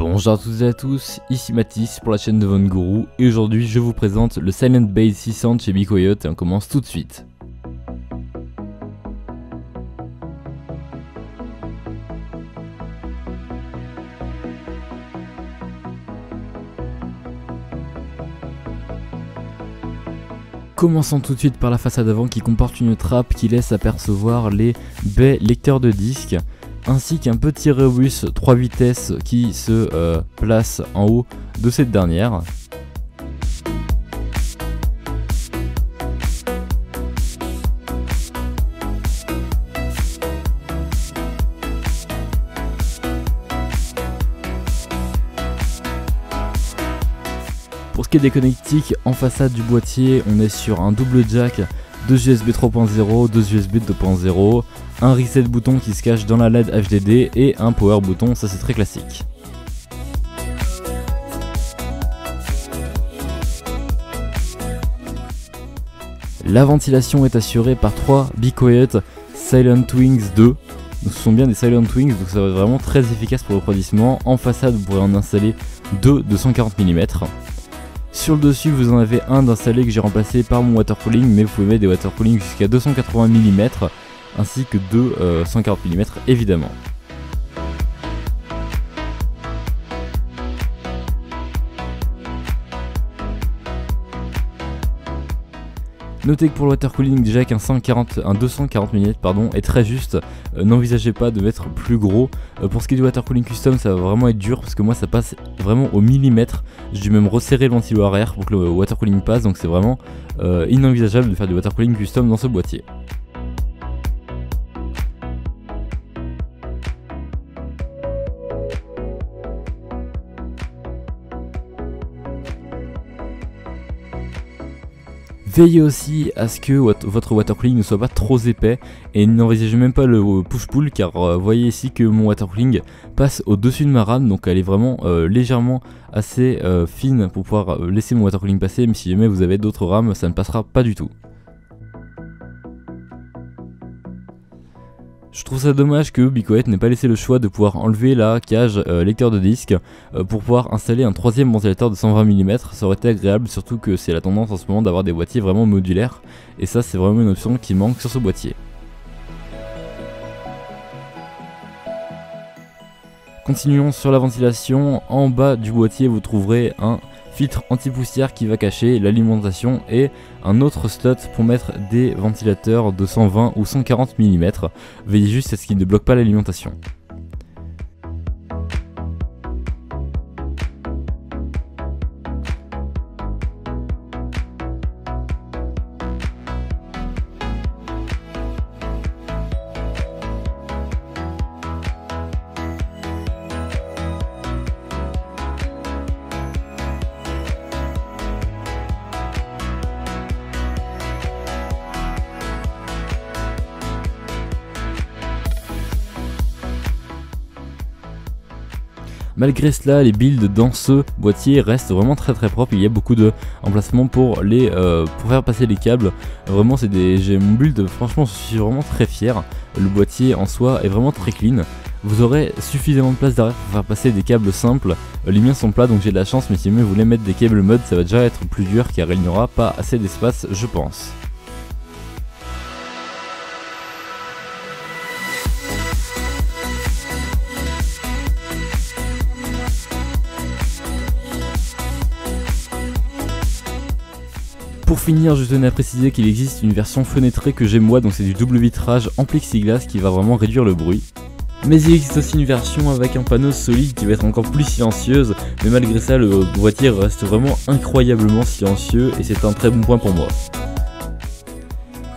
Bonjour à toutes et à tous, ici Mathis pour la chaîne de Von Guru et aujourd'hui je vous présente le Silent Base 600 chez Be Quiet et on commence tout de suite. Commençons tout de suite par la façade avant qui comporte une trappe qui laisse apercevoir les baies lecteurs de disques, ainsi qu'un petit rébus 3 vitesses qui se place en haut de cette dernière. Pour ce qui est des connectiques, en façade du boîtier, on est sur un double jack, 2 USB 3.0, 2 USB 2.0, un reset bouton qui se cache dans la LED HDD et un power bouton, ça c'est très classique. La ventilation est assurée par 3 Be Quiet Silent Wings 2. Donc ce sont bien des Silent Wings, donc ça va être vraiment très efficace pour le refroidissement. En façade, vous pourrez en installer 2 de 140 mm. Sur le dessus, vous en avez un d'installé que j'ai remplacé par mon water cooling, mais vous pouvez mettre des water cooling jusqu'à 280 mm ainsi que 2 140 mm évidemment. Notez que pour le water cooling, déjà qu'un 240 mm est très juste, n'envisagez pas de mettre plus gros. Pour ce qui est du water cooling custom, ça va vraiment être dur parce que moi ça passe vraiment au millimètre. J'ai dû même resserrer le ventilo arrière pour que le water cooling passe, donc c'est vraiment inenvisageable de faire du water cooling custom dans ce boîtier. Veillez aussi à ce que votre water cooling ne soit pas trop épais et n'envisagez même pas le push-pull car voyez ici que mon water cooling passe au-dessus de ma rame, donc elle est vraiment légèrement assez fine pour pouvoir laisser mon water cooling passer, mais si jamais vous avez d'autres rames ça ne passera pas du tout. Je trouve ça dommage que Be Quiet n'ait pas laissé le choix de pouvoir enlever la cage lecteur de disque pour pouvoir installer un troisième ventilateur de 120 mm. Ça aurait été agréable, surtout que c'est la tendance en ce moment d'avoir des boîtiers vraiment modulaires et ça c'est vraiment une option qui manque sur ce boîtier. Continuons sur la ventilation. En bas du boîtier vous trouverez un filtre anti-poussière qui va cacher l'alimentation et un autre slot pour mettre des ventilateurs de 120 ou 140 mm. Veillez juste à ce qu'il ne bloque pas l'alimentation. Malgré cela, les builds dans ce boîtier restent vraiment très propres. Il y a beaucoup d'emplacements pour faire passer les câbles. Vraiment, j'ai mon build. Franchement, je suis vraiment très fier. Le boîtier en soi est vraiment très clean. Vous aurez suffisamment de place derrière pour faire passer des câbles simples. Les miens sont plats, donc j'ai de la chance. Mais si vous voulez mettre des câbles mode, ça va déjà être plus dur car il n'y aura pas assez d'espace, je pense. Pour finir, je tenais à préciser qu'il existe une version fenêtrée que j'ai moi, donc c'est du double vitrage en plexiglas qui va vraiment réduire le bruit. Mais il existe aussi une version avec un panneau solide qui va être encore plus silencieuse, mais malgré ça le boîtier reste vraiment incroyablement silencieux et c'est un très bon point pour moi.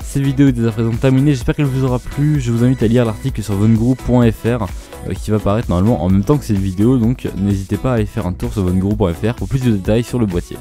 Cette vidéo est à présent terminée, j'espère qu'elle vous aura plu. Je vous invite à lire l'article sur vonguru.fr qui va apparaître normalement en même temps que cette vidéo, donc n'hésitez pas à aller faire un tour sur vonguru.fr pour plus de détails sur le boîtier.